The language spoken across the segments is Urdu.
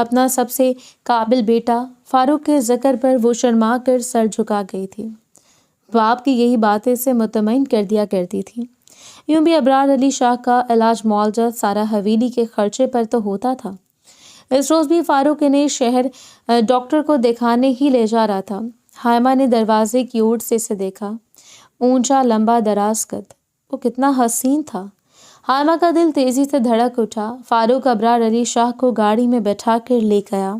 اپنا سب سے قابل بیٹا فاروق کے ذکر پر وہ شرما کر سر جھکا گئی تھی۔ باپ کی یہی باتیں سے مطمئن کر دیا کرتی تھی۔ یوں بھی ابرار علی شاہ کا علاج معالجہ سارا حویلی کے خرچے پر تو ہوتا تھا۔ اس روز بھی فاروق انہیں شہر ڈاکٹر کو دکھانے ہی لے جا رہا تھا۔ حائمہ نے دروازے کی اوٹ سے اسے دیکھا۔ اونچا لمبا دراز قد، وہ کتنا حسین تھا۔ حائمہ کا دل تیزی سے دھڑک اٹھا۔ فاروق ابرار علی شاہ کو گاڑی میں بٹھا کر لے گیا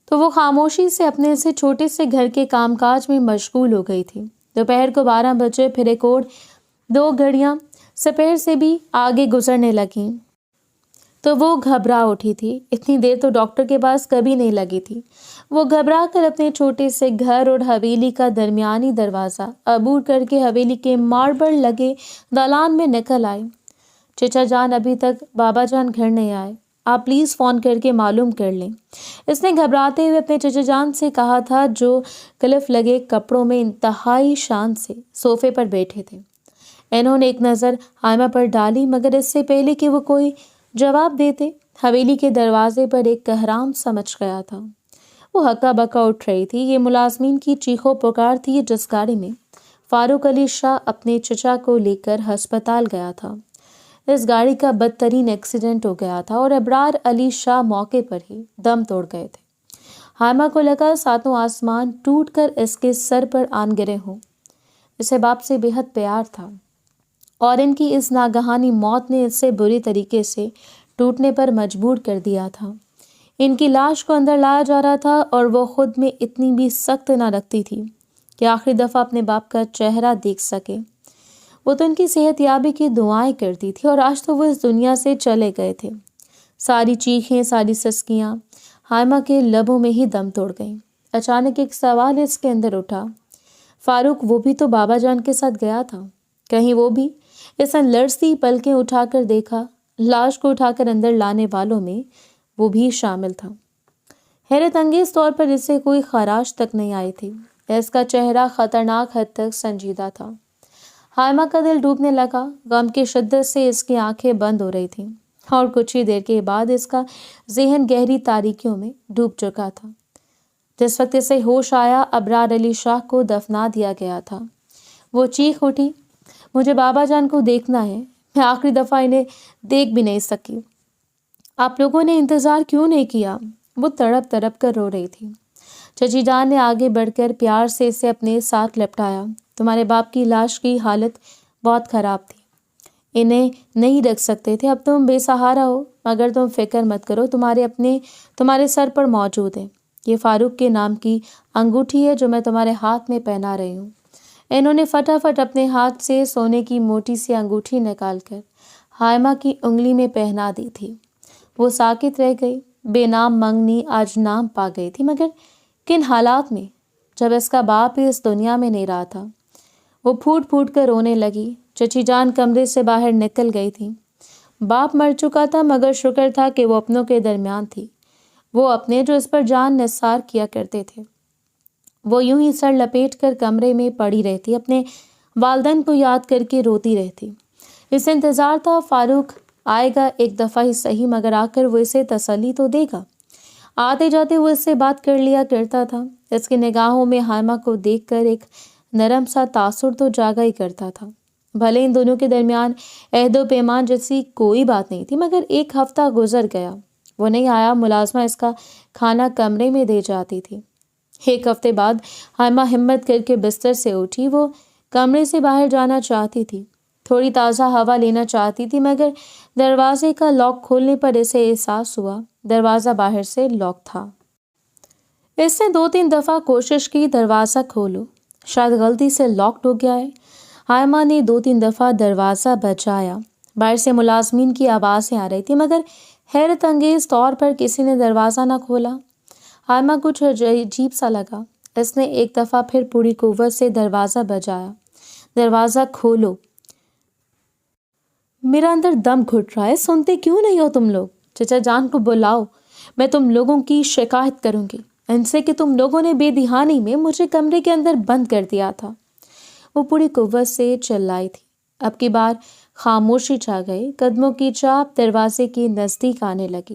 تو وہ خاموشی سے اپنے سے چھوٹے سے گھر کے کام کاج میں مشغول ہو گئی تھی۔ دوپہر کو 12 بجے پھر ایک اور 2 گھڑیاں سپہر سے بھی آگے گزرنے لگیں تو وہ گھبرا اٹھی تھی۔ اتنی دیر تو ڈاکٹر کے پاس کبھی نہیں لگی تھی۔ وہ گھبرا کر اپنے چھوٹے سے گھر اور حویلی کا درمیانی دروازہ عبور کر کے حویلی کے ماربل لگے دالان میں نکل آئی۔ چچا جان ابھی تک بابا جان گھر نہیں آئے، آپ پلیز فون کر کے معلوم کر لیں، اس نے گھبراتے ہوئے اپنے چچا جان سے کہا تھا، جو کلف لگے کپڑوں میں انتہائی شان سے صوفے پر بیٹھے تھے۔ انہوں نے ایک نظر حائمہ پر ڈالی، مگر اس سے پہلے کہ وہ کوئی جواب دیتے حویلی کے دروازے پر ایک کہرام سمجھ گیا تھا۔ وہ ہکا بکا اٹھ رہی تھی۔ یہ ملازمین کی چیخو پکار تھی جس گاڑی میں فاروق علی شاہ اپنے چچا کو لے کر ہسپتال گیا تھا۔ اس گاڑی کا بدترین ایکسیڈنٹ ہو گیا تھا اور ابرار علی شاہ موقع پر ہی دم توڑ گئے تھے۔ حائمہ کو لگا ساتوں آسمان ٹوٹ کر اس کے سر پر آن گرے ہوں۔ اسے باپ سے بے حد پیار تھا اور ان کی اس ناگہانی موت نے اسے بری طریقے سے ٹوٹنے پر مجبور کر دیا تھا۔ ان کی لاش کو اندر لایا جا رہا تھا اور وہ خود میں اتنی بھی سخت نہ رکھتی تھی کہ آخری دفعہ اپنے باپ کا چہرہ دیکھ سکے۔ وہ تو ان کی صحت یابی کی دعائیں کرتی تھی اور آج تو وہ اس دنیا سے چلے گئے تھے۔ ساری چیخیں، ساری سسکیاں حائمہ کے لبوں میں ہی دم توڑ گئیں۔ اچانک ایک سوال اس کے اندر اٹھا، فاروق وہ بھی تو بابا جان کے ساتھ گیا تھا، کہیں وہ بھی؟ اس نے لرزتی پلکیں اٹھا کر دیکھا۔ لاش کو اٹھا کر اندر لانے والوں میں وہ بھی شامل تھا۔ حیرت انگیز طور پر اسے کوئی خراش تک نہیں آئی تھی۔ اس کا چہرہ خطرناک حد تک سنجیدہ تھا۔ حائمہ کا دل ڈوبنے لگا۔ غم کی شدت سے اس کی آنکھیں بند ہو رہی تھیں اور کچھ ہی دیر کے بعد اس کا ذہن گہری تاریکیوں میں ڈوب چکا تھا۔ جس وقت اسے ہوش آیا، ابرار علی شاہ کو دفنا دیا گیا تھا۔ وہ چیخ اٹھی، مجھے بابا جان کو دیکھنا ہے، میں آخری دفعہ انہیں دیکھ بھی نہیں سکی۔ آپ لوگوں نے انتظار کیوں نہیں کیا؟ وہ تڑپ تڑپ کر رو رہی تھی۔ چچی جان نے آگے بڑھ کر پیار سے اسے اپنے ساتھ لپٹایا۔ تمہارے باپ کی لاش کی حالت بہت خراب تھی، انہیں نہیں رکھ سکتے تھے، اب تم بے سہارا ہو، مگر تم فکر مت کرو، تمہارے سر پر موجود ہے۔ یہ فاروق کے نام کی انگوٹھی ہے جو میں تمہارے ہاتھ میں پہنا رہی ہوں۔ انہوں نے فٹافٹ اپنے ہاتھ سے سونے کی موٹی سی انگوٹھی نکال کر حائمہ کی انگلی میں پہنا دی تھی۔ وہ ساکت رہ گئی۔ بے نام منگنی آج نام پا گئی تھی، مگر کن حالات میں، جب اس کا باپ اس دنیا میں نہیں رہا تھا۔ وہ پھوٹ پھوٹ کر رونے لگی۔ چچی جان کمرے سے باہر نکل گئی تھی۔ باپ مر چکا تھا، مگر شکر تھا کہ وہ اپنوں کے درمیان تھی، وہ اپنے جو اس پر جان نثار کیا کرتے تھے۔ وہ یوں ہی سر لپیٹ کر کمرے میں پڑی رہتی، اپنے والدین کو یاد کر کے روتی رہتی۔ اسے انتظار تھا فاروق آئے گا، ایک دفعہ ہی صحیح، مگر آ کر وہ اسے تسلی تو دے گا۔ آتے جاتے وہ اس سے بات کر لیا کرتا تھا۔ اس کی نگاہوں میں حائمہ کو دیکھ کر ایک نرم سا تاثر تو جاگا ہی کرتا تھا۔ بھلے ان دونوں کے درمیان عہد و پیمان جیسی کوئی بات نہیں تھی، مگر ایک ہفتہ گزر گیا، وہ نہیں آیا۔ ملازمہ اس کا کھانا کمرے میں دے جاتی تھی۔ ایک ہفتے بعد حائمہ ہمت کر کے بستر سے اٹھی۔ وہ کمرے سے باہر جانا چاہتی تھی، تھوڑی تازہ ہوا لینا چاہتی تھی، مگر دروازے کا لاک کھولنے پر اسے احساس ہوا دروازہ باہر سے لاک تھا۔ اس نے 2-3 دفعہ کوشش کی دروازہ کھولو، شاید غلطی سے لاکڈ ہو گیا ہے۔ حائمہ نے 2-3 دفعہ دروازہ بجایا۔ باہر سے ملازمین کی آوازیں آ رہی تھی، مگر حیرت انگیز طور پر کسی نے دروازہ نہ کھولا۔ حائمہ کچھ عجیب سا لگا۔ اس نے ایک دفعہ پھر پوری قوت سے دروازہ بجایا، دروازہ کھولو۔ میرا اندر دم گھٹ رہا ہے، سنتے کیوں نہیں ہو تم لوگ؟ چچا جان کو بلاؤ، میں تم لوگوں کی شکایت کروں گی ان سے کہ تم لوگوں نے بے دہانی میں مجھے کمرے کے اندر بند کر دیا تھا۔ وہ پوری قوت سے چلائی تھی۔ اب کی بار خاموشی چھا گئی۔ قدموں کی چاپ دروازے کے نزدیک آنے لگی۔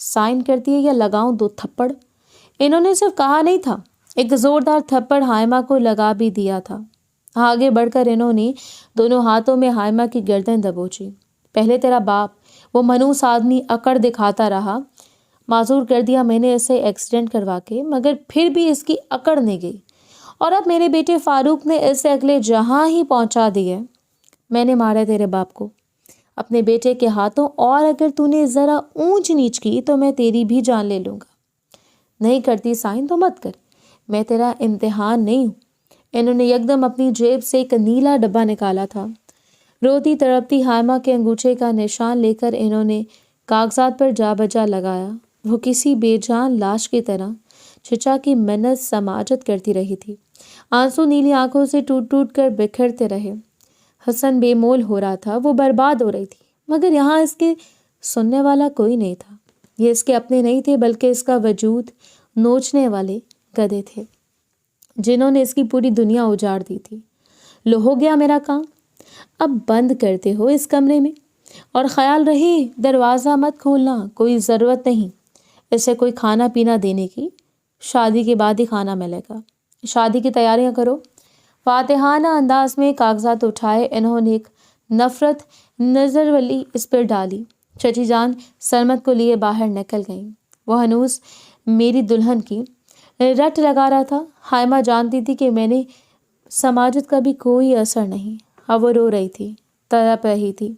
سائن کرتی ہے یا لگاؤں 2 تھپڑ؟ انہوں نے صرف کہا نہیں تھا، ایک زوردار تھپڑ ہائمہ کو لگا بھی دیا تھا۔ آگے بڑھ کر انہوں نے دونوں ہاتھوں میں ہائمہ کی گردن دبوچی۔ پہلے تیرا باپ، وہ منوس آدمی، اکڑ دکھاتا رہا، معذور کر دیا میں نے اسے ایکسیڈنٹ کروا کے، مگر پھر بھی اس کی اکڑ نہیں گئی، اور اب میرے بیٹے فاروق نے اسے اگلے جہاں ہی پہنچا دی ہے۔ میں نے مارا تیرے باپ کو اپنے بیٹے کے ہاتھوں، اور اگر تو نے ذرا اونچ نیچ کی تو میں تیری بھی جان لے لوں گا۔ نہیں کرتی سائن تو مت کر، میں تیرا امتحان نہیں ہوں۔ انہوں نے یکدم اپنی جیب سے ایک نیلا ڈبہ نکالا تھا۔ روتی تڑپتی ہائمہ کے انگوٹھے کا نشان لے کر انہوں نے کاغذات پر جا بجا لگایا۔ وہ کسی بے جان لاش کی طرح چچا کی منت سماجت کرتی رہی تھی۔ آنسو نیلی آنکھوں سے ٹوٹ ٹوٹ کر بکھرتے رہے۔ حسن بے مول ہو رہا تھا، وہ برباد ہو رہی تھی، مگر یہاں اس کے سننے والا کوئی نہیں تھا۔ یہ اس کے اپنے نہیں تھے، بلکہ اس کا وجود نوچنے والے گدھے تھے، جنہوں نے اس کی پوری دنیا اجاڑ دی تھی۔ لو ہو گیا میرا کام، اب بند کرتے ہو اس کمرے میں، اور خیال رہے دروازہ مت کھولنا، کوئی ضرورت نہیں اسے کوئی کھانا پینا دینے کی، شادی کے بعد ہی کھانا ملے گا۔ شادی کی تیاریاں کرو۔ فاتحانہ انداز میں کاغذات اٹھائے انہوں نے ایک نفرت نظر والی اس پر ڈالی۔ چچی جان سرمد کو لیے باہر نکل گئیں۔ وہ ہنوز میری دلہن کی رٹ لگا رہا تھا۔ ہائمہ جانتی تھی کہ میں نے سماجت کا بھی کوئی اثر نہیں۔ اب وہ رو رہی تھی، تڑپ رہی تھی۔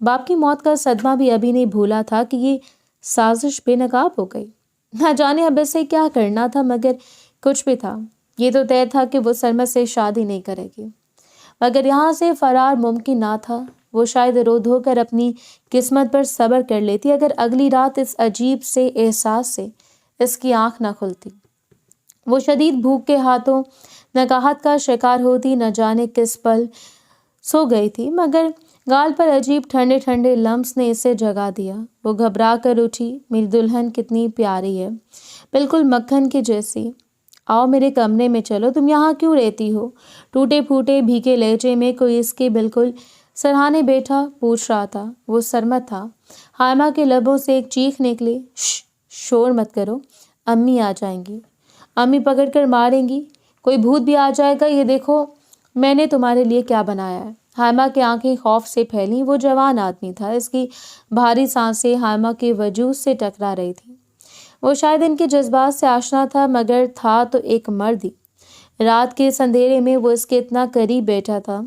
باپ کی موت کا صدمہ بھی ابھی نہیں بھولا تھا کہ یہ سازش بے نقاب ہو گئی۔ نہ جانے اب اسے کیا کرنا تھا، مگر کچھ بھی تھا، یہ تو طے تھا کہ وہ سرمد سے شادی نہیں کرے گی۔ مگر یہاں سے فرار ممکن نہ تھا۔ وہ شاید رو دھو کر اپنی قسمت پر صبر کر لیتی اگر اگلی رات اس عجیب سے احساس سے اس کی آنکھ نہ کھلتی۔ وہ شدید بھوک کے ہاتھوں نگاہت کا شکار ہوتی، نہ جانے کس پل سو گئی تھی، مگر گال پر عجیب ٹھنڈے ٹھنڈے لمس نے اسے جگا دیا۔ وہ گھبرا کر اٹھی۔ میری دلہن کتنی پیاری ہے، بالکل مکھن کی جیسی۔ آؤ میرے کمرے میں چلو، تم یہاں کیوں رہتی ہو؟ ٹوٹے پھوٹے بھیگے لہجے میں کوئی اس کے بالکل سرہانے بیٹھا پوچھ رہا تھا۔ وہ سرمد تھا۔ ہائمہ کے لبوں سے ایک چیخ نکلی، شور مت کرو، امی آ جائیں گی، امی پکڑ کر ماریں گی، کوئی بھوت بھی آ جائے گا، یہ دیکھو میں نے تمہارے لیے کیا بنایا ہے۔ ہائمہ کی آنکھیں خوف سے پھیلیں۔ وہ جوان آدمی تھا، اس کی بھاری سانسیں ہائمہ کے وجود سے ٹکرا رہی تھیں۔ وہ شاید ان کے جذبات سے آشنا تھا، مگر تھا تو ایک مرد ہی۔ رات کے اندھیرے میں وہ اس کے اتنا قریب بیٹھا تھا۔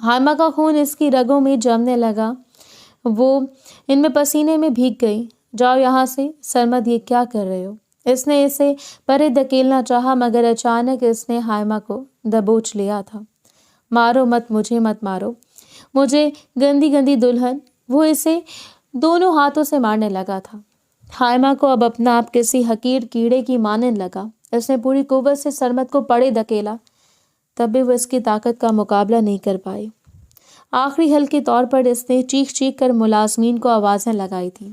ہائمہ کا خون اس کی رگوں میں جمنے لگا، وہ ان میں پسینے میں بھیگ گئی۔ جاؤ یہاں سے، سرمد یہ کیا کر رہے ہو؟ اس نے اسے پرے دھکیلنا چاہا، مگر اچانک اس نے ہائمہ کو دبوچ لیا تھا۔ مارو مت مجھے، مت مارو مجھے گندی گندی دلہن۔ وہ اسے دونوں ہاتھوں سے مارنے لگا تھا۔ ہائمہ کو اب اپنا آپ کسی حقیر کیڑے کی مانند لگا۔ اس نے پوری قوت سے سرمد کو پڑے دھکیلا، تب بھی وہ اس کی طاقت کا مقابلہ نہیں کر پائی۔ آخری حل کے طور پر اس نے چیخ چیخ کر ملازمین کو آوازیں لگائی تھیں۔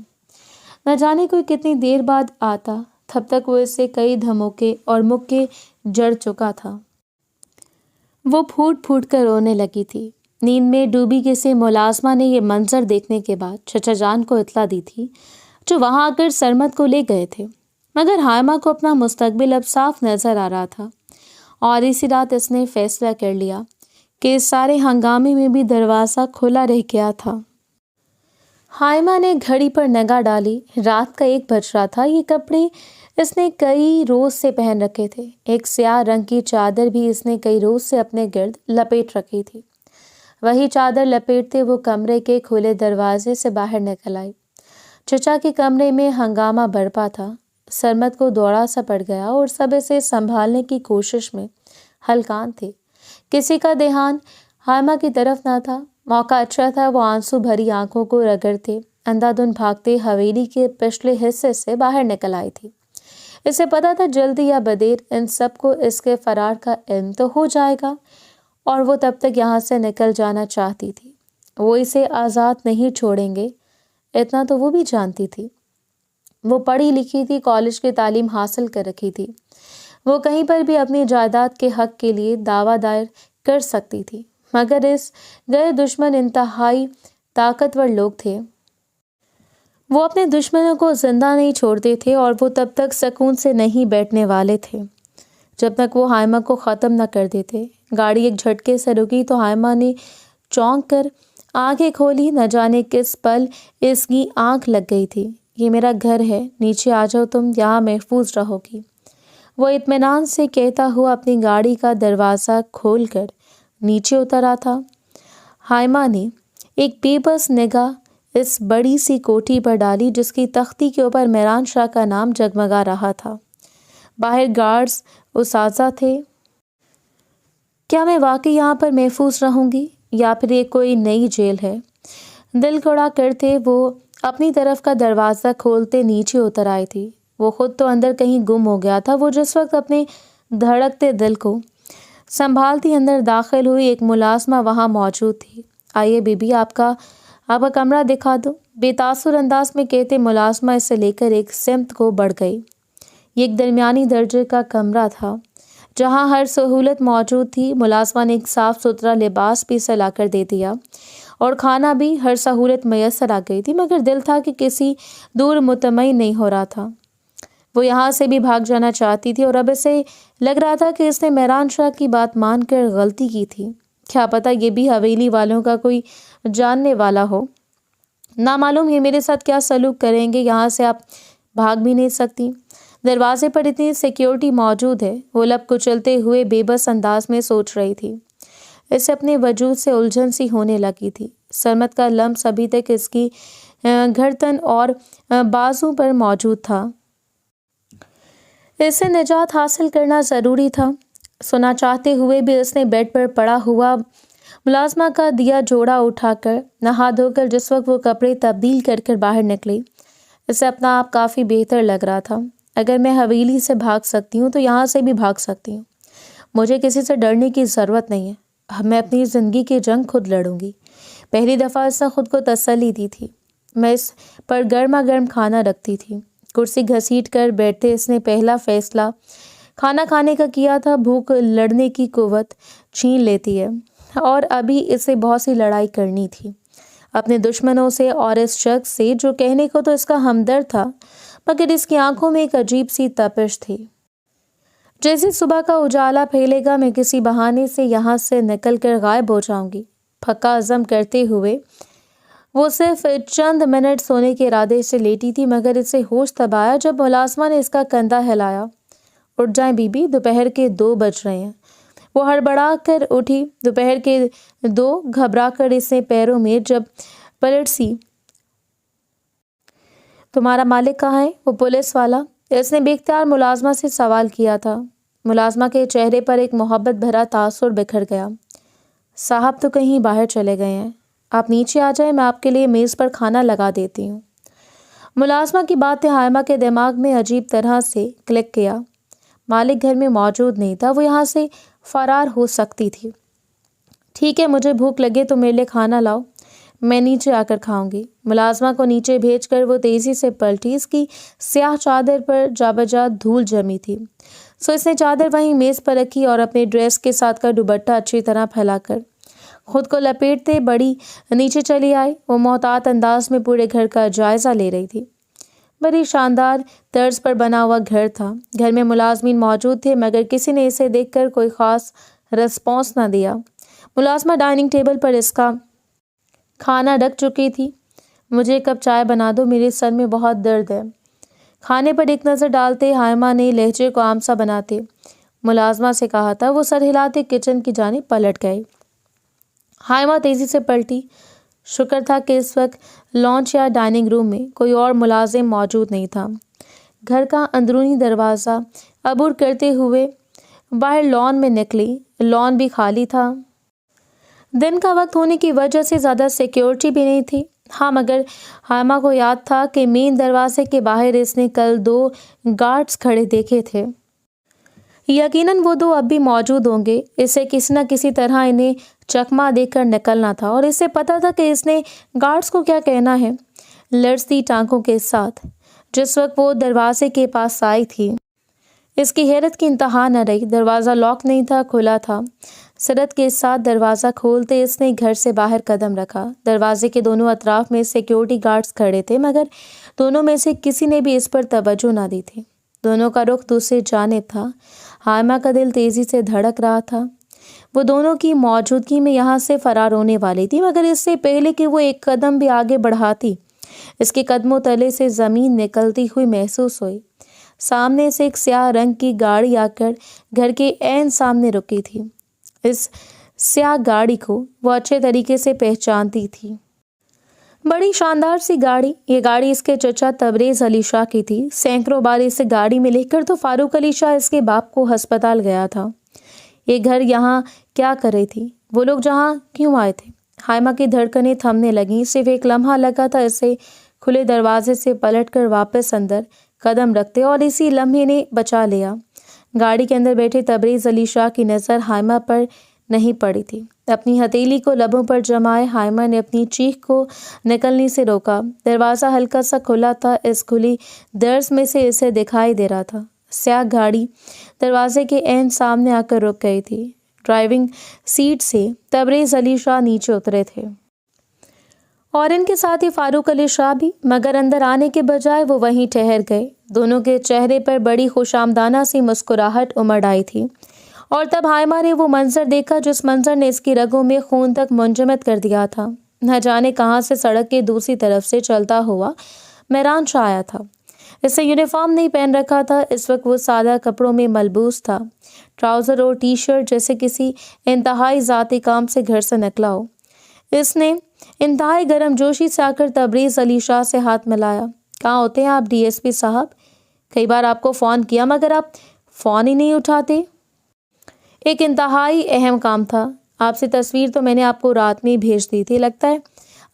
نہ جانے کوئی کتنی دیر بعد آتا، تب تک وہ اس سے کئی دھموکے اور مکے جڑ چکا تھا۔ وہ پھوٹ پھوٹ کر رونے لگی تھی۔ نیند میں ڈوبی کسی ملازمہ نے یہ منظر دیکھنے کے بعد چچا جان کو اطلاع دی تھی، جو وہاں آ کر سرمد کو لے گئے تھے۔ مگر ہائمہ کو اپنا مستقبل اب صاف نظر آ رہا تھا، اور اسی رات اس نے فیصلہ کر لیا کہ اس سارے ہنگامے میں بھی دروازہ کھلا رہ گیا تھا۔ ہائمہ نے گھڑی پر نگاہ ڈالی۔ رات کا 1 بج رہا تھا۔ یہ کپڑے اس نے کئی روز سے پہن رکھے تھے۔ ایک سیاہ رنگ کی چادر بھی اس نے کئی روز سے اپنے گرد لپیٹ رکھی تھی۔ وہی چادر لپیٹتے وہ کمرے کے کھلے دروازے سے باہر نکل آئی۔ چچا کے کمرے میں ہنگامہ برپا تھا۔ سرمد کو دوڑا سا پڑ گیا، اور سب اسے سنبھالنے کی کوشش میں ہلکان تھے۔ کسی کا دھیان ہائمہ کی طرف نہ تھا۔ موقع اچھا تھا، وہ آنسو بھری آنکھوں کو رگڑتے اندھا دھند بھاگتے حویلی کے پچھلے حصے سے باہر نکل آئی تھی۔ اسے پتا تھا جلدی یا بدیر ان سب کو اس کے فرار کا علم تو ہو جائے گا، اور وہ تب تک یہاں سے نکل جانا چاہتی تھی۔ وہ اسے آزاد نہیں چھوڑیں گے، اتنا تو وہ بھی جانتی تھی۔ وہ پڑھی لکھی تھی، کالج کی تعلیم حاصل کر رکھی تھی۔ وہ کہیں پر بھی اپنی جائیداد کے حق کے لیے دعویٰ دائر کر سکتی تھی، مگر اس غیر دشمن انتہائی طاقتور لوگ تھے۔ وہ اپنے دشمنوں کو زندہ نہیں چھوڑتے تھے اور وہ تب تک سکون سے نہیں بیٹھنے والے تھے جب تک وہ ہائمہ کو ختم نہ کر دیتے۔ گاڑی ایک جھٹکے سے رکی تو ہائمہ نے چونک کر آنکھیں کھولی۔ نہ جانے کس پل اس کی آنکھ لگ گئی تھی۔ یہ میرا گھر ہے، نیچے آ جاؤ، تم یہاں محفوظ رہو گی، وہ اطمینان سے کہتا ہوا اپنی گاڑی کا دروازہ کھول کر نیچے اترا تھا۔ ہائمہ نے ایک بے بس نگاہ اس بڑی سی کوٹھی پر ڈالی جس کی تختی کے اوپر مہران شاہ کا نام جگمگا رہا تھا۔ باہر گارڈز اساتذہ تھے۔ کیا میں واقعی یہاں پر محفوظ رہوں گی یا پھر یہ کوئی نئی جیل ہے؟ دل گھڑا کرتے وہ اپنی طرف کا دروازہ کھولتے نیچے اتر آئی تھی۔ وہ خود تو اندر کہیں گم ہو گیا تھا۔ وہ جس وقت اپنے دھڑکتے دل کو سنبھالتی اندر داخل ہوئی، ایک ملازمہ وہاں موجود تھی۔ آئیے بی بی، آپ کا کمرہ دکھا دو، بے تاثر انداز میں کہتے ملازمہ اسے لے کر ایک سمت کو بڑھ گئی۔ یہ ایک درمیانی درجے کا کمرہ تھا جہاں ہر سہولت موجود تھی۔ ملازمہ نے ایک صاف ستھرا لباس بھی اسے لا کر دے دیا اور کھانا بھی، ہر سہولت میسر آ گئی تھی، مگر دل تھا کہ کسی دور مطمئن نہیں ہو رہا تھا۔ وہ یہاں سے بھی بھاگ جانا چاہتی تھی اور اب اسے لگ رہا تھا کہ اس نے مہران شاہ کی بات مان کر غلطی کی تھی۔ کیا پتہ یہ بھی حویلی والوں کا کوئی جاننے والا ہو۔ نامعلوم یہ میرے ساتھ کیا سلوک کریں گے، یہاں سے آپ بھاگ بھی نہیں سکتی، دروازے پر اتنی سیکیورٹی موجود ہے۔ وہ لب کچلتے ہوئے بے بس انداز میں سوچ رہی تھی۔ اسے اپنے وجود سے الجھن سی ہونے لگی تھی۔ سرمت کا لمس ابھی تک اس کی گردن اور بازو پر موجود تھا۔ اس سے نجات حاصل کرنا ضروری تھا۔ سنا چاہتے ہوئے بھی اس نے بیڈ پر پڑا ہوا ملازمہ کا دیا جوڑا اٹھا کر نہا دھو کر جس وقت وہ کپڑے تبدیل کر کر باہر نکلی، اسے اپنا آپ کافی بہتر لگ رہا تھا۔ اگر میں حویلی سے بھاگ سکتی ہوں تو یہاں سے بھی بھاگ سکتی ہوں، مجھے کسی سے ڈرنے کی ضرورت نہیں ہے۔ میں اپنی زندگی کی جنگ خود لڑوں گی۔ پہلی دفعہ اس نے خود کو تسلی دی تھی۔ میں اس پر گرما گرم کھانا رکھتی تھی۔ کرسی گھسیٹ کر بیٹھتے اس نے پہلا فیصلہ کھانا کھانے کا کیا تھا۔ بھوک لڑنے کی قوت چھین لیتی ہے اور ابھی اسے بہت سی لڑائی کرنی تھی، اپنے دشمنوں سے اور اس شخص سے جو کہنے کو تو اس کا ہمدرد تھا مگر اس کی آنکھوں میں ایک عجیب سی تپش تھی۔ جیسے صبح کا اجالا پھیلے گا میں کسی بہانے سے یہاں سے نکل کر غائب ہو جاؤں گی۔ پکا عزم کرتے ہوئے وہ صرف چند منٹ سونے کے ارادے سے لیٹی تھی مگر اسے ہوش تب آیا جب ملازمہ نے اس کا کندھا ہلایا۔ اٹھ جائیں بی بی، دوپہر کے 2 بج رہے ہیں۔ وہ ہڑبڑا کر اٹھی۔ دوپہر کے 2، گھبرا کر اس نے پیروں میں جب پلٹ سی۔ تمہارا مالک کہاں ہے؟ وہ پولیس والا، اس نے بے اختیار ملازمہ سے سوال کیا تھا۔ ملازمہ کے چہرے پر ایک محبت بھرا تاثر بکھر گیا۔ صاحب تو کہیں باہر چلے گئے ہیں، آپ نیچے آ جائیں، میں آپ کے لیے میز پر کھانا لگا دیتی ہوں۔ ملازمہ کی باتیں ہائمہ کے دماغ میں عجیب طرح سے کلک کیا۔ مالک گھر میں موجود نہیں تھا، وہ یہاں سے فرار ہو سکتی تھی۔ ٹھیک ہے، مجھے بھوک لگے تو میرے لیے کھانا لاؤ، میں نیچے آ کر کھاؤں گی۔ ملازمہ کو نیچے بھیج کر وہ تیزی سے پلٹی۔ اس کی سیاہ چادر پر جا بجا دھول جمی تھی، سو اس نے چادر وہیں میز پر رکھی اور اپنے ڈریس کے ساتھ کا دوپٹہ اچھی طرح پھیلا کر خود کو لپیٹتے بڑی نیچے چلی آئی۔ وہ محتاط انداز میں پورے گھر کا جائزہ لے رہی تھی۔ بڑی شاندار طرز پر بنا ہوا گھر تھا۔ گھر میں ملازمین موجود تھے مگر کسی نے اسے دیکھ کر کوئی خاص رسپانس نہ دیا۔ ملازمہ ڈائننگ ٹیبل پر اس کا کھانا رکھ چکی تھی۔ مجھے ایک کپ چائے بنا دو، میرے سر میں بہت درد ہے۔ کھانے پر ایک نظر ڈالتے ہائمہ نے لہجے کو عام سا بناتے ملازمہ سے کہا تھا۔ وہ سر ہلاتے کچن کی جانب پلٹ گئی۔ ہائمہ تیزی سے پلٹی۔ شکر تھا کہ اس وقت لانچ یا ڈائننگ روم میں کوئی اور ملازم موجود نہیں تھا۔ گھر کا اندرونی دروازہ عبور کرتے ہوئے باہر لان میں نکلی۔ لان بھی خالی تھا۔ دن کا وقت ہونے کی وجہ سے زیادہ سیکیورٹی بھی نہیں تھی۔ ہاں مگر ہائمہ کو یاد تھا کہ مین دروازے کے باہر اس نے کل 2 گارڈز کھڑے دیکھے تھے۔ یقیناً وہ 2 اب بھی موجود ہوں گے۔ اسے کسی نہ کسی طرح انہیں چکما دے کر نکلنا تھا اور اسے پتہ تھا کہ اس نے گارڈز کو کیا کہنا ہے۔ لرزتی ٹانگوں کے ساتھ جس وقت وہ دروازے کے پاس آئی تھی، اس کی حیرت کی انتہا نہ رہی۔ دروازہ لاک نہیں تھا، کھلا تھا۔ سرت کے ساتھ دروازہ کھولتے اس نے گھر سے باہر قدم رکھا۔ دروازے کے دونوں اطراف میں سیکیورٹی گارڈز کھڑے تھے، مگر دونوں میں سے کسی نے بھی اس پر توجہ نہ دی تھی۔ دونوں کا رخ دوسری جانب تھا۔ ہائمہ کا دل تیزی سے دھڑک رہا تھا۔ وہ دونوں کی موجودگی میں یہاں سے فرار ہونے والی تھی، مگر اس سے پہلے کہ وہ ایک قدم بھی آگے بڑھاتی، اس کے قدموں تلے سے زمین نکلتی ہوئی محسوس ہوئی۔ سامنے سے ایک سیاہ رنگ کی گاڑی آ کر گھر کے عین سامنے رکی تھی۔ اس سیاہ گاڑی کو وہ اچھے طریقے سے پہچانتی تھی۔ بڑی شاندار سی گاڑی، یہ گاڑی اس کے چچا تبریز علی شاہ کی تھی۔ سینکڑوں بار اسے گاڑی میں لے کر تو فاروق علی شاہ اس کے باپ کو ہسپتال گیا تھا۔ یہ گھر یہاں کیا کر رہی تھی؟ وہ لوگ جہاں کیوں آئے تھے؟ ہائمہ کی دھڑکنیں تھمنے لگیں۔ صرف ایک لمحہ لگا تھا اسے کھلے دروازے سے پلٹ کر واپس اندر قدم رکھتے، اور اسی لمحے نے بچا لیا۔ گاڑی کے اندر بیٹھے تبریز علی شاہ کی نظر ہائمہ پر نہیں پڑی تھی۔ اپنی ہتھیلی کو لبوں پر جمائے ہائمہ نے اپنی چیخ کو نکلنے سے روکا۔ دروازہ ہلکا سا کھلا تھا، اس کھلی درز میں سے اسے دکھائی دے رہا تھا۔ سیاہ گاڑی دروازے کے عین سامنے آ کر رک گئی تھی۔ ڈرائیونگ سیٹ سے تبریز علی شاہ نیچے اترے تھے، اور ان کے ساتھ ہی فاروق علی شاہ بھی، مگر اندر آنے کے بجائے وہ وہیں ٹھہر گئے۔ دونوں کے چہرے پر بڑی خوش آمدانہ سی مسکراہٹ امڑ آئی تھی، اور تب ہائمہ نے وہ منظر دیکھا جس منظر نے اس کی رگوں میں خون تک منجمد کر دیا تھا۔ نہ جانے کہاں سے سڑک کے دوسری طرف سے چلتا ہوا مہران شاہ آیا تھا۔ اس نے یونیفارم نہیں پہن رکھا تھا، اس وقت وہ سادہ کپڑوں میں ملبوس تھا، ٹراؤزر اور ٹی شرٹ، جیسے کسی انتہائی ذاتی کام سے گھر سے نکلا ہو۔ اس نے انتہائی گرم جوشی سے آ کر تبریز علی شاہ سے ہاتھ ملایا۔ کہاں ہوتے ہیں آپ ڈی ایس پی صاحب؟ کئی بار آپ کو فون کیا مگر آپ فون ہی نہیں اٹھاتے۔ ایک انتہائی اہم کام تھا، آپ سے تصویر تو میں نے آپ کو رات میں ہی بھیج دی تھی، لگتا ہے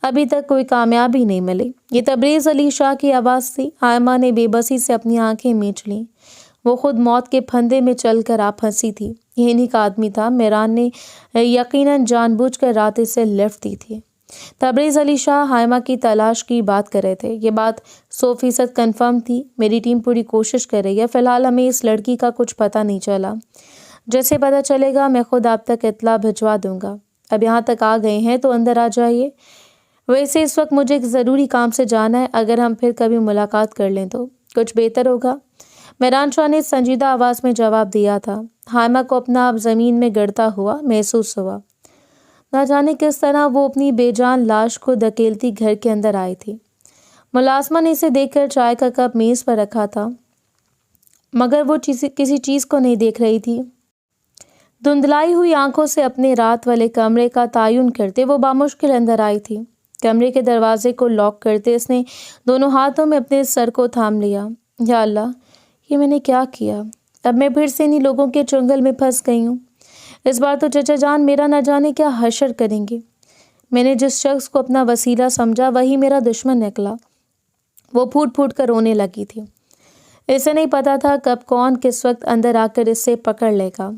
ابھی تک کوئی کامیابی نہیں ملی۔ یہ تبریز علی شاہ کی آواز تھی۔ ہائمہ نے بے بسی سے اپنی آنکھیں میچ لیں۔ وہ خود موت کے پھندے میں چل کر آپ پھنسی تھی۔ یہ انہی کا آدمی تھا۔ مہران نے یقیناً جان بوجھ کر رات سے لفٹ دی تھی۔ تبریز علی شاہ ہائمہ کی تلاش کی بات کر رہے تھے۔ یہ بات 100% کنفرم تھی۔ میری ٹیم پوری کوشش کر رہی ہے، فی الحال ہمیں اس لڑکی کا کچھ پتہ نہیں چلا۔ جیسے پتہ چلے گا میں خود آپ تک اطلاع بھجوا دوں گا۔ اب یہاں تک آ گئے ہیں تو اندر آ جائیے۔ ویسے اس وقت مجھے ایک ضروری کام سے جانا ہے، اگر ہم پھر کبھی ملاقات کر لیں تو کچھ بہتر ہوگا۔ مہران شاہ نے سنجیدہ آواز میں جواب دیا تھا۔ ہائمہ کو اپنا آپ زمین میں گڑتا ہوا محسوس ہوا۔ نہ جانے کس طرح وہ اپنی بے جان لاش کو دھکیلتی گھر کے اندر آئی تھی۔ ملازمہ نے اسے دیکھ کر چائے کا کپ میز پر رکھا تھا، مگر وہ کسی چیز کو نہیں دیکھ رہی تھی۔ دھندلائی ہوئی آنکھوں سے اپنے رات والے کمرے کا تعین کرتے وہ بامشکل اندر آئی تھی۔ کمرے کے دروازے کو لاک کرتے اس نے دونوں ہاتھوں میں اپنے سر کو تھام لیا۔ یا اللہ، یہ میں نے کیا کیا؟ اب میں پھر سے انہی لوگوں کے چنگل میں پھنس گئی ہوں۔ اس بار تو چچا جان میرا نہ جانے کیا حشر کریں گے۔ میں نے جس شخص کو اپنا وسیلہ سمجھا وہی میرا دشمن نکلا۔ وہ پھوٹ پھوٹ کر رونے لگی تھی۔ اسے نہیں پتا تھا کب کون کس وقت اندر آ کر اسے پکڑ لے گا۔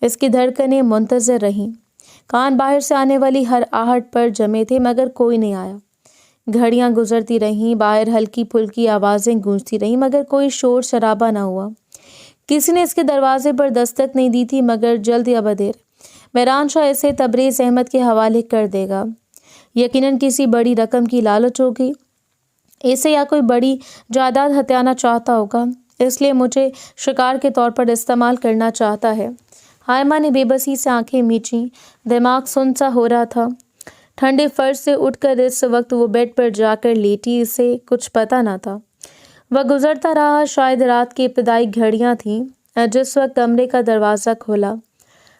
اس کی دھڑکنیں منتظر رہیں۔ کان باہر سے آنے والی ہر آہٹ پر جمے تھے، مگر کوئی نہیں آیا۔ گھڑیاں گزرتی رہیں، باہر ہلکی پھلکی آوازیں گونجتی رہیں، مگر کوئی شور شرابہ نہ ہوا۔ کسی نے اس کے دروازے پر دستک نہیں دی تھی، مگر جلد یا بدیر مہران شاہ اسے تبریز احمد کے حوالے کر دے گا۔ یقیناً کسی بڑی رقم کی لالچ ہوگی اسے، یا کوئی بڑی جائیداد ہتھیانا چاہتا ہوگا، اس لیے مجھے شکار کے طور پر استعمال کرنا چاہتا ہے۔ ہائمہ نے بے بسی سے آنکھیں میچیں۔ دماغ سن سا ہو رہا تھا۔ ٹھنڈے فرش سے اٹھ کر اس وقت وہ بیڈ پر جا کر لیٹی، اسے کچھ پتہ نہ تھا۔ وہ گزرتا رہا، شاید رات کی ابتدائی گھڑیاں تھیں جس وقت کمرے کا دروازہ کھولا۔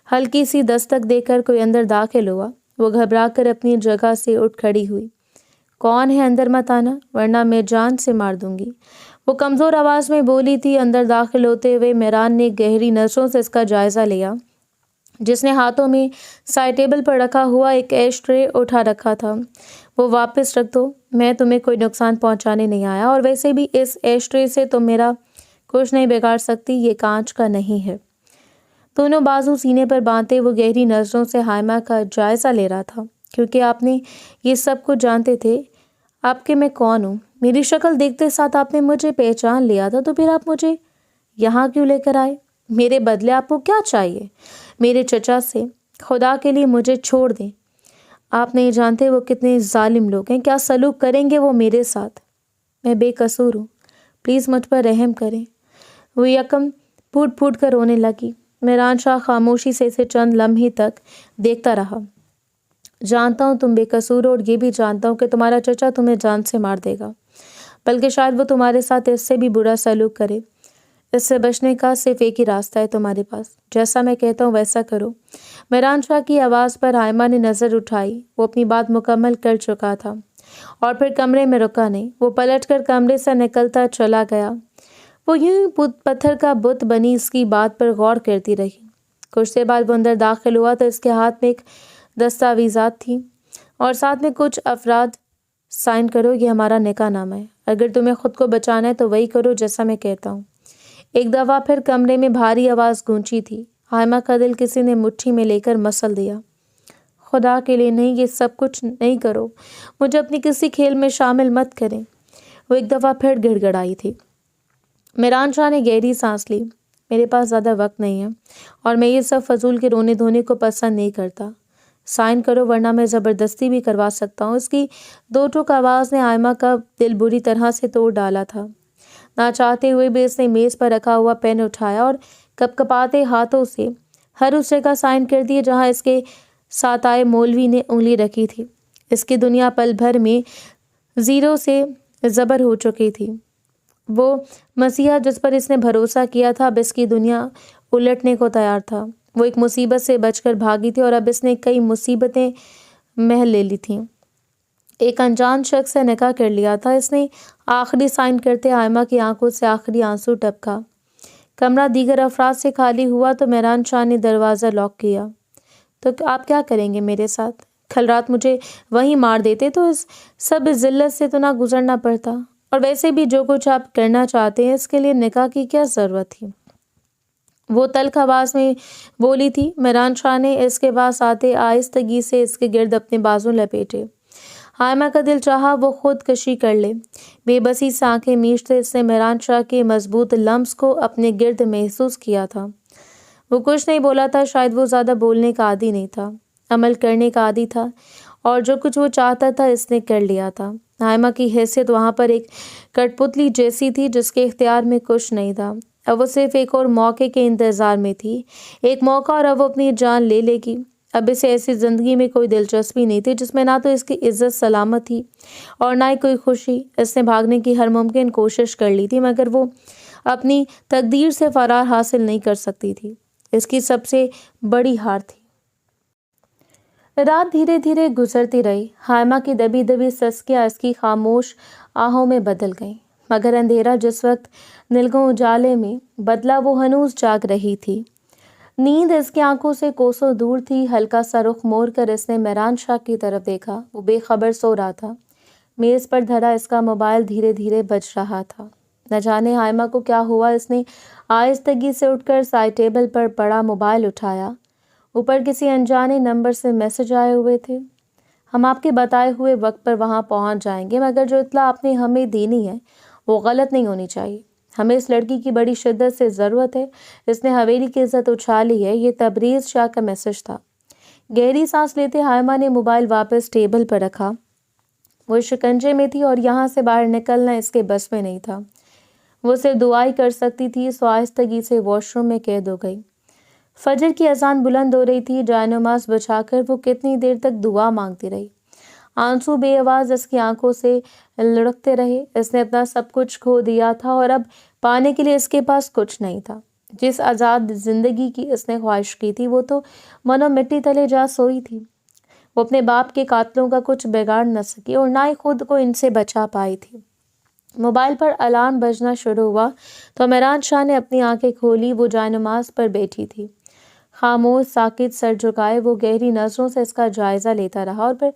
ہلکی سی دستک دے کر کوئی اندر داخل ہوا۔ وہ گھبرا کر اپنی جگہ سے اٹھ کھڑی ہوئی۔ کون ہے؟ اندر مت آنا ورنہ میں جان سے مار دوں گی، وہ کمزور آواز میں بولی تھی۔ اندر داخل ہوتے ہوئے مہران نے گہری نظروں سے اس کا جائزہ لیا، جس نے ہاتھوں میں سائڈ ٹیبل پر رکھا ہوا ایک ایش ٹرے اٹھا رکھا تھا۔ وہ واپس رکھ دو، میں تمہیں کوئی نقصان پہنچانے نہیں آیا، اور ویسے بھی اس ایش ٹرے سے تم میرا کچھ نہیں بگاڑ سکتی، یہ کانچ کا نہیں ہے۔ دونوں بازو سینے پر باندھے وہ گہری نظروں سے ہائمہ کا جائزہ لے رہا تھا۔ کیونکہ آپ نے یہ سب کچھ جانتے تھے آپ کہ میں کون ہوں، میری شکل دیکھتے ساتھ آپ نے مجھے پہچان لیا تھا، تو پھر آپ مجھے یہاں کیوں لے کر آئے؟ میرے بدلے آپ کو کیا چاہیے؟ میرے چچا سے خدا کے لیے مجھے چھوڑ دیں، آپ نہیں جانتے وہ کتنے ظالم لوگ ہیں، کیا سلوک کریں گے وہ میرے ساتھ، میں بے قصور ہوں، پلیز مجھ پر رحم کریں۔ وہ یکم پھوٹ پھوٹ کر رونے لگی۔ میران شاہ خاموشی سے اسے چند لمحے تک دیکھتا رہا۔ جانتا ہوں تم بے قصور ہو، اور یہ بھی جانتا ہوں کہ تمہارا چچا تمہیں جان سے مار دے گا، بلکہ شاید وہ تمہارے ساتھ اس سے بھی برا سلوک کرے۔ اس سے بچنے کا صرف ایک ہی راستہ ہے تمہارے پاس، جیسا میں کہتا ہوں ویسا کرو۔ میران شاہ کی آواز پر حائمہ نے نظر اٹھائی۔ وہ اپنی بات مکمل کر چکا تھا اور پھر کمرے میں رکا نہیں۔ وہ پلٹ کر کمرے سے نکلتا چلا گیا۔ وہ یوں ہی پتھر کا بت بنی اس کی بات پر غور کرتی رہی۔ کچھ دیر بعد وہ اندر داخل ہوا تو اس کے ہاتھ میں ایک دستاویزات تھی اور ساتھ میں کچھ افراد۔ سائن کرو، یہ ہمارا نکاح نامہ ہے، اگر تمہیں خود کو بچانا ہے تو وہی کرو جیسا میں کہتا ہوں۔ ایک دفعہ پھر کمرے میں بھاری آواز گونجی تھی۔ حائمہ کا دل کسی نے مٹھی میں لے کر مسل دیا۔ خدا کے لیے نہیں، یہ سب کچھ نہیں کرو، مجھے اپنی کسی کھیل میں شامل مت کریں۔ وہ ایک دفعہ پھر گڑ گڑائی تھی۔ میران شاہ نے گہری سانس لی۔ میرے پاس زیادہ وقت نہیں ہے اور میں یہ سب فضول کے رونے دھونے کو پسند نہیں کرتا۔ سائن کرو ورنہ میں زبردستی بھی کروا سکتا ہوں۔ اس کی دو ٹوک آواز نے حائمہ کا دل بری طرح سے توڑ ڈالا تھا۔ نہ چاہتے ہوئے بھی اس نے میز پر رکھا ہوا پین اٹھایا اور کپ کپاتے ہاتھوں سے ہر اس جگہ سائن کر دیے جہاں اس کے ساتائے مولوی نے انگلی رکھی تھی۔ اس کی دنیا پل بھر میں زیرو سے زبر ہو چکی تھی۔ وہ مسیحا جس پر اس نے بھروسہ کیا تھا اب اس کی دنیا الٹنے کو تیار تھا۔ وہ ایک مصیبت سے بچ کر بھاگی تھی اور اب اس نے کئی مصیبتیں محل لے لی تھیں۔ ایک انجان شخص سے نکاح کر لیا تھا۔ اس نے آخری سائن کرتے حائمہ کی آنکھوں سے آخری آنسو ٹپکا۔ کمرہ دیگر افراد سے خالی ہوا تو میران شاہ نے دروازہ لاک کیا۔ تو آپ کیا کریں گے میرے ساتھ؟ کل رات مجھے وہیں مار دیتے تو اس سب ذلت سے تو نہ گزرنا پڑتا، اور ویسے بھی جو کچھ آپ کرنا چاہتے ہیں اس کے لیے نکاح کی کیا ضرورت تھی؟ وہ تلخ آواز میں بولی تھی۔ میران شاہ نے اس کے پاس آتے آہستگی سے اس کے گرد اپنے بازو لپیٹے۔ حائمہ کا دل چاہا وہ خود کشی کر لے۔ بے بسی سے آنکھیں میچتے اس نے میران شاہ کے مضبوط لمس کو اپنے گرد محسوس کیا تھا۔ وہ کچھ نہیں بولا تھا، شاید وہ زیادہ بولنے کا عادی نہیں تھا، عمل کرنے کا عادی تھا، اور جو کچھ وہ چاہتا تھا اس نے کر لیا تھا۔ حائمہ کی حیثیت وہاں پر ایک کٹ پتلی جیسی تھی جس کے اختیار میں کچھ نہیں تھا۔ اب وہ صرف ایک اور موقع کے انتظار میں تھی، ایک موقع اور اب وہ اپنی جان لے لے گی۔ اب اسے ایسی زندگی میں کوئی دلچسپی نہیں تھی جس میں نہ تو اس کی عزت سلامت تھی اور نہ ہی کوئی خوشی۔ اس نے بھاگنے کی ہر ممکن کوشش کر لی تھی مگر وہ اپنی تقدیر سے فرار حاصل نہیں کر سکتی تھی۔ اس کی سب سے بڑی ہار تھی۔ رات دھیرے دھیرے گزرتی رہی۔ حائمہ کی دبی دبی سسکیاں اس کی خاموش آہوں میں بدل گئیں، مگر اندھیرا جس وقت نلگوں اجالے میں بدلا وہ ہنوز جاگ رہی تھی۔ نیند اس کی آنکھوں سے کوسوں دور تھی۔ ہلکا سا رخ موڑ کر اس نے میران شاہ کی طرف دیکھا۔ وہ بے خبر سو رہا تھا۔ میز پر دھرا اس کا موبائل دھیرے دھیرے بج رہا تھا۔ نہ جانے حائمہ کو کیا ہوا، اس نے آہستگی سے اٹھ کر سائڈ ٹیبل پر پڑا موبائل اٹھایا۔ اوپر کسی انجانے نمبر سے میسج آئے ہوئے تھے۔ ہم آپ کے بتائے ہوئے وقت پر وہاں پہنچ جائیں گے، مگر جو اطلاع آپ نے ہمیں دینی ہے وہ غلط نہیں ہونی چاہیے۔ ہمیں اس لڑکی کی بڑی شدت سے ضرورت ہے، اس نے حویلی کی عزت اچھالی ہے۔ یہ تبریز شاہ کا میسج تھا۔ گہری سانس لیتے حائمہ نے موبائل واپس ٹیبل پر رکھا۔ وہ شکنجے میں تھی اور یہاں سے باہر نکلنا اس کے بس میں نہیں تھا۔ وہ صرف دعا ہی کر سکتی تھی۔ سو آہستگی سے واش روم میں قید ہو گئی۔ فجر کی اذان بلند ہو رہی تھی۔ جائے نماز بچھا کر وہ کتنی دیر تک دعا مانگتی رہی۔ آنسو بے آواز اس کی آنکھوں سے لڑکتے رہے۔ اس نے اپنا سب کچھ کھو دیا تھا اور اب پانے کے لیے اس کے پاس کچھ نہیں تھا۔ جس آزاد زندگی کی اس نے خواہش کی تھی وہ تو منو مٹی تلے جا سوئی تھی۔ وہ اپنے باپ کے قاتلوں کا کچھ بگاڑ نہ سکی اور نہ ہی خود کو ان سے بچا پائی تھی۔ موبائل پر الارم بجنا شروع ہوا تو میران شاہ نے اپنی آنکھیں کھولی۔ وہ جائے نماز پر بیٹھی تھی، خاموش، ساکت، سر جھکائے۔ وہ گہری نظروں سے اس کا جائزہ لیتا رہا اور پھر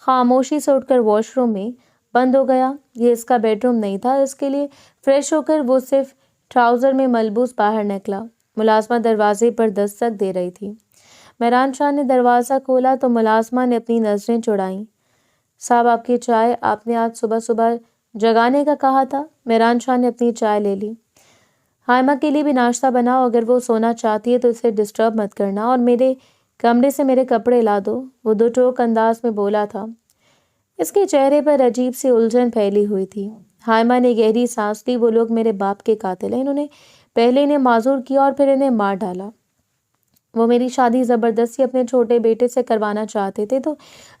خاموشی سے اٹھ کر واش روم میں بند ہو گیا۔ یہ اس کا بیڈ روم نہیں تھا۔ اس کے لیے فریش ہو کر وہ صرف ٹراؤزر میں ملبوس باہر نکلا۔ ملازمہ دروازے پر دستک دے رہی تھی۔ میران شاہ نے دروازہ کھولا تو ملازمہ نے اپنی نظریں چڑھائیں۔ صاحب آپ کی چائے، آپ نے آج صبح صبح جگانے کا کہا تھا۔ میران شاہ نے اپنی چائے لے لی۔ حائمہ کے لیے بھی ناشتہ بناؤ، اگر وہ سونا چاہتی ہے تو اسے ڈسٹرب مت کرنا، اور میرے کمرے سے میرے کپڑے لا دو، وہ دو ٹوک انداز میں بولا تھا۔ اس کے چہرے پر عجیب سی الجھن پھیلی ہوئی تھی۔ حائمہ نے گہری سانس لی۔ وہ لوگ میرے باپ کے قاتل ہیں، انہوں نے پہلے انہیں معذور کیا اور پھر انہیں مار ڈالا۔ وہ میری شادی زبردستی اپنے چھوٹے بیٹے سے کروانا چاہتے تھے، تو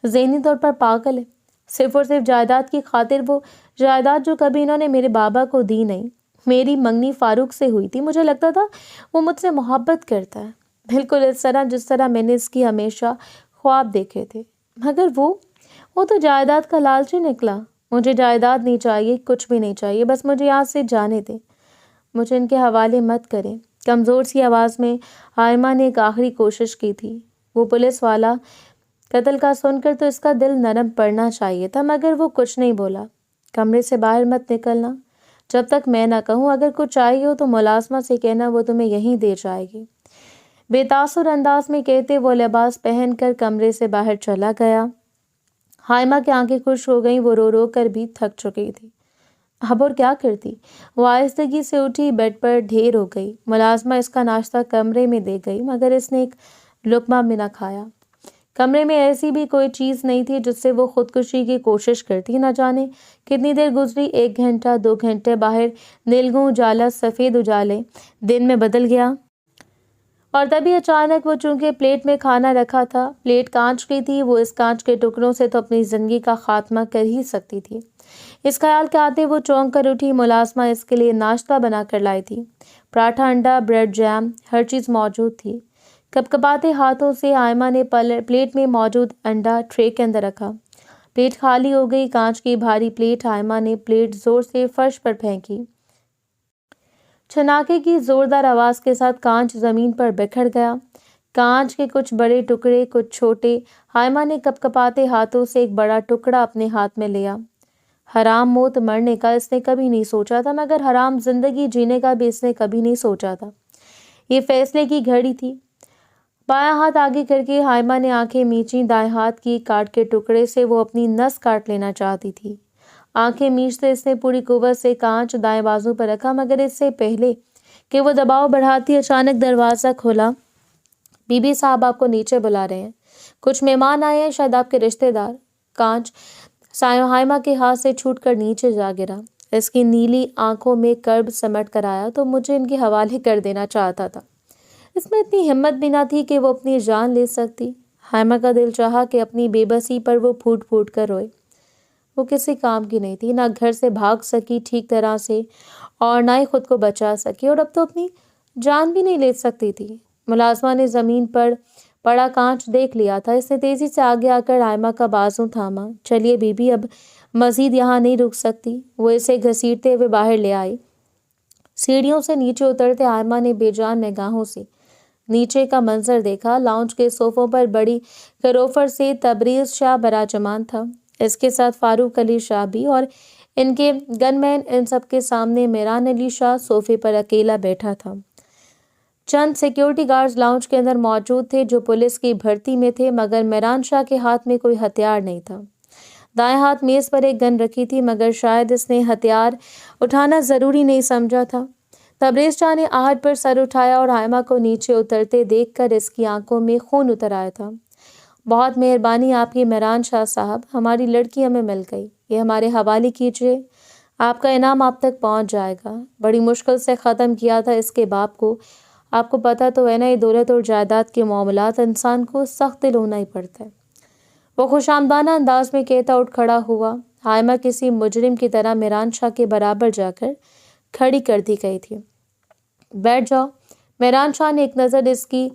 ذہنی طور پر پاگل ہے، صرف اور صرف جائیداد کی خاطر، وہ جائیداد جو کبھی انہوں نے میرے بابا کو دی نہیں۔ میری منگنی فاروق سے ہوئی تھی، مجھے لگتا تھا وہ مجھ سے محبت کرتا ہے، بالکل اس طرح جس طرح میں نے اس کی ہمیشہ خواب دیکھے تھے، مگر وہ تو جائیداد کا لالچی نکلا۔ مجھے جائیداد نہیں چاہیے، کچھ بھی نہیں چاہیے، بس مجھے یہاں سے جانے دیں، مجھے ان کے حوالے مت کریں۔ کمزور سی آواز میں حائمہ نے ایک آخری کوشش کی تھی۔ وہ پولیس والا قتل کا سن کر تو اس کا دل نرم پڑنا چاہیے تھا، مگر وہ کچھ نہیں بولا۔ کمرے سے باہر مت نکلنا جب تک میں نہ کہوں، اگر کچھ چاہیے ہو تو ملازمہ سے کہنا، وہ تمہیں یہیں دے جائے گی۔ بے تاثر انداز میں کہتے وہ لباس پہن کر کمرے سے باہر چلا گیا۔ حائمہ کی آنکھیں خشک ہو گئیں، وہ رو رو کر بھی تھک چکی تھی۔ اب اور کیا کرتی؟ وہ آہستگی سے اٹھی، بیڈ پر ڈھیر ہو گئی۔ ملازمہ اس کا ناشتہ کمرے میں دے گئی، مگر اس نے ایک لقمہ بھی نہ کھایا۔ کمرے میں ایسی بھی کوئی چیز نہیں تھی جس سے وہ خودکشی کی کوشش کرتی۔ نہ جانے کتنی دیر گزری، 1 گھنٹہ، 2 گھنٹے، باہر نیلگوں اجالا سفید اجالے دن میں بدل گیا، اور تبھی اچانک وہ، چونکہ پلیٹ میں کھانا رکھا تھا، پلیٹ کانچ کی تھی، وہ اس کانچ کے ٹکڑوں سے تو اپنی زندگی کا خاتمہ کر ہی سکتی تھی۔ اس خیال کے آتے وہ چونک کر اٹھی۔ ملازمہ اس کے لیے ناشتہ بنا کر لائی تھی، پراٹھا، انڈا، بریڈ، جیم، ہر چیز موجود تھی۔ کپکپاتے ہاتھوں سے حائمہ نے پلیٹ میں موجود انڈا ٹرے کے اندر رکھا۔ پلیٹ خالی ہو گئی۔ کانچ کی بھاری پلیٹ، حائمہ نے پلیٹ زور سے فرش پر پھینکی۔ چھناکے کی زوردار آواز کے ساتھ کانچ زمین پر بکھر گیا، کانچ کے کچھ بڑے ٹکڑے، کچھ چھوٹے۔ حائمہ نے کپکپاتے ہاتھوں سے ایک بڑا ٹکڑا اپنے ہاتھ میں لیا۔ حرام موت مرنے کا اس نے کبھی نہیں سوچا تھا، مگر حرام زندگی جینے کا بھی اس نے کبھی نہیں سوچا تھا۔ یہ فیصلے کی گھڑی تھی۔ بایاں ہاتھ آگے کر کے حائمہ نے آنکھیں میچیں۔ دائیں ہاتھ کی کاٹ کے ٹکڑے سے وہ اپنی نس کاٹ لینا چاہتی تھی۔ آنکھیں میچتے اس نے پوری قوت سے کانچ دائیں بازو پر رکھا، مگر اس سے پہلے کہ وہ دباؤ بڑھاتی، اچانک دروازہ کھولا۔ بی بی صاحب آپ کو نیچے بلا رہے ہیں، کچھ مہمان آئے ہیں، شاید آپ کے رشتے دار۔ کانچ حائمہ کے ہاتھ سے چھوٹ کر نیچے جا گرا۔ اس کی نیلی آنکھوں میں کرب سمٹ کر آیا تو مجھے ان کے حوالے کر دینا چاہتا تھا۔ اس میں اتنی ہمت بھی نہ تھی کہ وہ اپنی جان لے سکتی۔ حائمہ کا دل چاہا کہ اپنی بے بسی پر وہ پھوٹ پھوٹ کر روئے۔ وہ کسی کام کی نہیں تھی، نہ گھر سے بھاگ سکی ٹھیک طرح سے، اور نہ ہی خود کو بچا سکی، اور اب تو اپنی جان بھی نہیں لے سکتی تھی۔ ملازمہ نے زمین پر پڑا کانچ دیکھ لیا تھا۔ اس نے تیزی سے آگے آ کر حائمہ کا بازو تھاما۔ چلیے بی بی، اب مزید یہاں نہیں رک سکتی۔ وہ اسے گھسیٹتے ہوئے باہر لے آئی۔ سیڑھیوں سے نیچے اترتے حائمہ نے بے جان نگاہوں سے نیچے کا منظر دیکھا۔ لاؤنج کے صوفوں پر بڑی کروفر سے تبریز شاہ براجمان تھا، اس کے ساتھ فاروق علی شاہ بھی، اور ان کے گن مین۔ ان سب کے سامنے میران علی شاہ صوفے پر اکیلا بیٹھا تھا۔ چند سیکیورٹی گارڈز لاؤنج کے اندر موجود تھے جو پولیس کی بھرتی میں تھے، مگر میران شاہ کے ہاتھ میں کوئی ہتھیار نہیں تھا۔ دائیں ہاتھ میز پر ایک گن رکھی تھی، مگر شاید اس نے ہتھیار اٹھانا ضروری نہیں سمجھا تھا۔ تبریز شاہ نے آہٹ پر سر اٹھایا اور حائمہ کو نیچے اترتے دیکھ کر اس کی آنکھوں میں خون اتر آیا تھا۔ بہت مہربانی آپ کی میران شاہ صاحب، ہماری لڑکی ہمیں مل گئی، یہ ہمارے حوالے کیجیے، آپ کا انعام آپ تک پہنچ جائے گا۔ بڑی مشکل سے ختم کیا تھا اس کے باپ کو۔ آپ کو پتہ تو ہے نا، یہ دولت اور جائیداد کے معاملات انسان کو سخت دل ہونا ہی پڑتا ہے۔ وہ خوش آمدانہ انداز میں کہتا اٹھ کھڑا ہوا۔ حائمہ کسی مجرم کی طرح میران شاہ کے برابر جا کر کھڑی کر دی گئی تھی۔ بیٹھ جاؤ۔ میران شاہ نے ایک نظر اس کی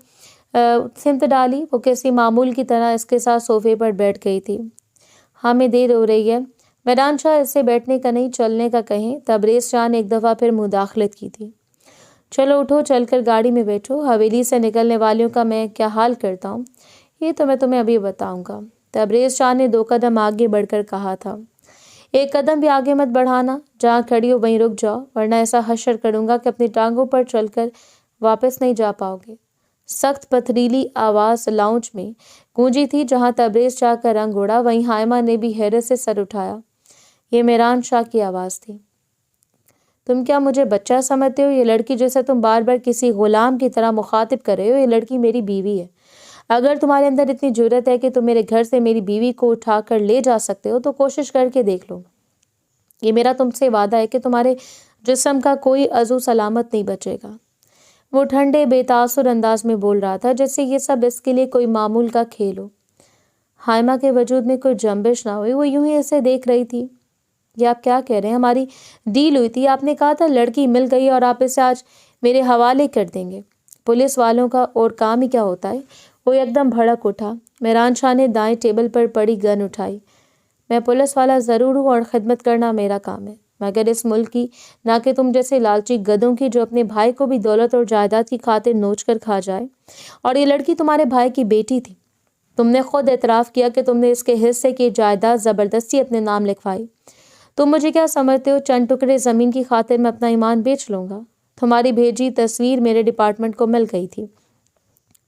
سمت ڈالی۔ وہ کسی معمول کی طرح اس کے ساتھ صوفے پر بیٹھ گئی تھی۔ ہمیں دیر ہو رہی ہے۔ میران شاہ اس سے بیٹھنے کا نہیں، چلنے کا کہیں۔ تبریز شاہ نے ایک دفعہ پھر مداخلت کی تھی۔ چلو اٹھو، چل کر گاڑی میں بیٹھو، حویلی سے نکلنے والیوں کا میں کیا حال کرتا ہوں یہ تو میں تمہیں ابھی بتاؤں گا۔ تبریز شاہ نے 2 قدم آگے بڑھ کر کہا تھا۔ 1 قدم بھی آگے مت بڑھانا، جہاں کھڑی ہو وہیں رک جاؤ، ورنہ ایسا حشر کروں گا کہ اپنی ٹانگوں پر چل کر واپس نہیں جا پاؤ گے۔ سخت پتھریلی آواز لاؤنج میں گونجی تھی۔ جہاں تبریز شاہ کا رنگ اڑا، وہیں حائمہ نے بھی حیرت سے سر اٹھایا۔ یہ میران شاہ کی آواز تھی۔ تم کیا مجھے بچہ سمجھتے ہو؟ یہ لڑکی جسے تم بار بار کسی غلام کی طرح مخاطب کر رہے ہو، یہ لڑکی میری بیوی ہے۔ اگر تمہارے اندر اتنی جرت ہے کہ تم میرے گھر سے میری بیوی کو اٹھا کر لے جا سکتے ہو تو کوشش کر کے دیکھ لو۔ یہ میرا تم سے وعدہ ہے کہ تمہارے جسم کا کوئی عضو سلامت نہیں بچے گا۔ وہ ٹھنڈے بے تاثر انداز میں بول رہا تھا جیسے یہ سب اس کے لیے کوئی معمول کا کھیل ہو۔ ہائمہ کے وجود میں کوئی جنبش نہ ہوئی، وہ یوں ہی اسے دیکھ رہی تھی۔ یہ آپ کیا کہہ رہے ہیں؟ ہماری ڈیل ہوئی تھی، آپ نے کہا تھا لڑکی مل گئی اور آپ اسے آج میرے حوالے کر دیں گے۔ پولیس والوں کا اور کام ہی کیا ہوتا ہے؟ وہ ایک دم بھڑک اٹھا۔ مہران شاہ نے دائیں ٹیبل پر پڑی گن اٹھائی۔ میں پولیس والا ضرور ہوں اور خدمت کرنا میرا کام ہے، مگر اس ملک کی، نہ کہ تم جیسے لالچی گدوں کی جو اپنے بھائی کو بھی دولت اور جائیداد کی خاطر نوچ کر کھا جائے۔ اور یہ لڑکی تمہارے بھائی کی بیٹی تھی، تم نے خود اعتراف کیا کہ تم نے اس کے حصے کی جائیداد زبردستی اپنے نام لکھوائی۔ تم مجھے کیا سمجھتے ہو؟ چند ٹکڑے زمین کی خاطر میں اپنا ایمان بیچ لوں گا؟ تمہاری بھیجی تصویر میرے ڈپارٹمنٹ کو مل گئی تھی۔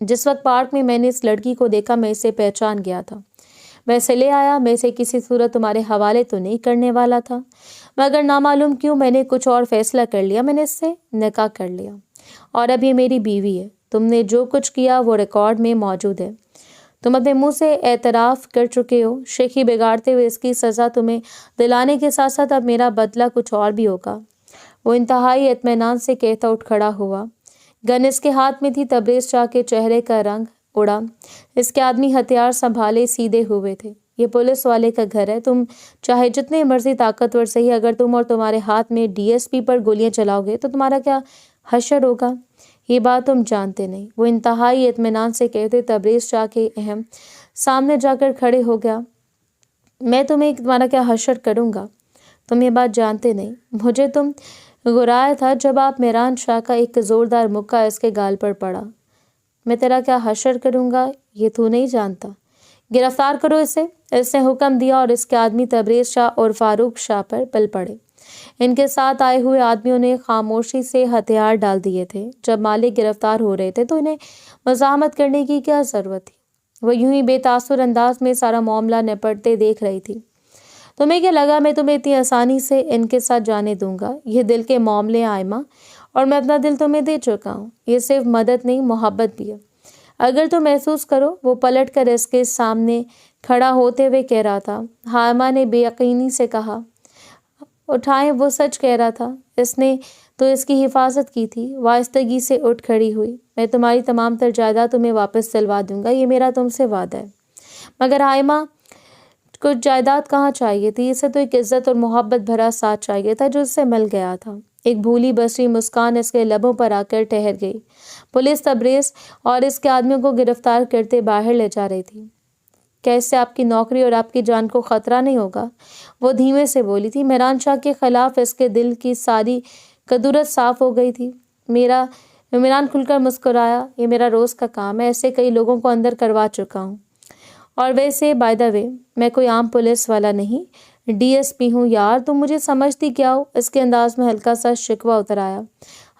جس وقت پارک میں نے اس لڑکی کو دیکھا میں اسے پہچان گیا تھا، میں اسے لے آیا۔ میں اسے کسی صورت تمہارے حوالے تو نہیں کرنے والا تھا، مگر نامعلوم کیوں میں نے کچھ اور فیصلہ کر لیا، میں نے اس سے نکاح کر لیا اور اب یہ میری بیوی ہے۔ تم نے جو کچھ کیا وہ ریکارڈ میں موجود ہے، تم اپنے منہ سے اعتراف کر چکے ہو۔ شیخی بگاڑتے ہوئے اس کی سزا تمہیں دلانے کے ساتھ ساتھ اب میرا بدلہ کچھ اور بھی ہوگا۔ وہ انتہائی اطمینان سے کہتا اٹھ کھڑا ہوا۔ گن اس کے ہاتھ میں تھی۔ تبریز شاہ کے چہرے کا رنگ اڑا۔ اس کے آدمی ہتھیار سنبھالے سیدھے ہوئے تھے۔ یہ پولیس والے کا گھر ہے، تم چاہے جتنے مرضی طاقتور صحیح، اگر تم اور تمہارے ہاتھ میں ڈی ایس پی پر گولیاں چلاؤ گے تو تمہارا کیا حشر ہوگا؟ یہ بات تم جانتے نہیں، وہ انتہائی اطمینان سے کہتے تبریز شاہ کے اہم سامنے جا کر کھڑے ہو گیا۔ میں تمہارا کیا حشر کروں گا؟ تم یہ بات جانتے نہیں۔ مجھے تم گرایا تھا جب آپ مہران شاہ کا ایک زوردار مکہ اس کے گال پر پڑا۔ میں تیرا کیا حشر کروں گا یہ تو نہیں جانتا۔ گرفتار کرو اسے، اس نے حکم دیا اور اس کے آدمی تبریز شاہ اور فاروق شاہ پر پل پڑے۔ ان کے ساتھ آئے ہوئے آدمیوں نے خاموشی سے ہتھیار ڈال دیے تھے۔ جب مالک گرفتار ہو رہے تھے تو انہیں مزاحمت کرنے کی کیا ضرورت تھی؟ وہ یوں ہی بے تاثر انداز میں سارا معاملہ نپٹتے دیکھ رہی تھی۔ تمہیں کیا لگا میں تمہیں اتنی آسانی سے ان کے ساتھ جانے دوں گا؟ یہ دل کے معاملے آئمہ، اور میں اپنا دل تمہیں دے چکا ہوں۔ یہ صرف مدد نہیں، محبت بھی ہے۔ اگر تم محسوس کرو۔ وہ پلٹ کر اس کے سامنے کھڑا ہوتے ہوئے کہہ رہا تھا۔ ہائمہ نے بے یقینی سے کہا۔ اٹھائیں، وہ سچ کہہ رہا تھا، اس نے تو اس کی حفاظت کی تھی۔ وائستگی سے اٹھ کھڑی ہوئی۔ میں تمہاری تمام تر جائیداد تمہیں واپس دلوا دوں گا، یہ میرا تم سے وعدہ ہے۔ مگر ہائمہ کچھ جائیداد کہاں چاہیے تھی؟ اسے تو ایک عزت اور محبت بھرا ساتھ چاہیے تھا جو اس سے مل گیا تھا۔ ایک بھولی بسری مسکان اس کے لبوں پر آ کر ٹھہر گئی۔ پولیس تبریز اور اس کے آدمیوں کو گرفتار کرتے باہر لے جا رہی تھی۔ کیا اس سے آپ کی نوکری اور آپ کی جان کو خطرہ نہیں ہوگا؟ وہ دھیمے سے بولی تھی۔ مہران شاہ کے خلاف اس کے دل کی ساری کدورت صاف ہو گئی تھی۔ مہران کھل کر مسکرایا۔ یہ میرا روز کا کام ہے، ایسے کئی لوگوں کو اندر کروا چکا ہوں۔ اور ویسے بائی دا وے میں کوئی عام پولیس والا نہیں، ڈی ایس پی ہوں۔ یار تم مجھے سمجھتی کیا ہو؟ اس کے انداز میں ہلکا سا شکوہ اتر آیا۔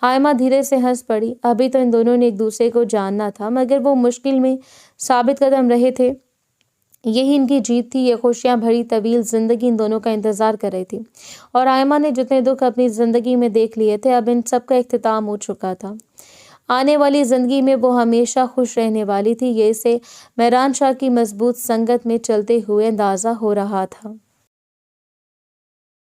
ہائمہ دھیرے سے ہنس پڑی۔ ابھی تو ان دونوں نے ایک دوسرے کو جاننا تھا، مگر وہ مشکل میں ثابت قدم رہے تھے۔ یہی ان کی جیت تھی۔ یہ خوشیاں بھری طویل زندگی ان دونوں کا انتظار کر رہی تھی، اور ہائمہ نے جتنے دکھ اپنی زندگی میں دیکھ لیے تھے اب ان سب کا اختتام ہو چکا تھا۔ آنے والی زندگی میں وہ ہمیشہ خوش رہنے والی تھی، یہ اسے مہران شاہ کی مضبوط سنگت میں چلتے ہوئے اندازہ ہو رہا تھا۔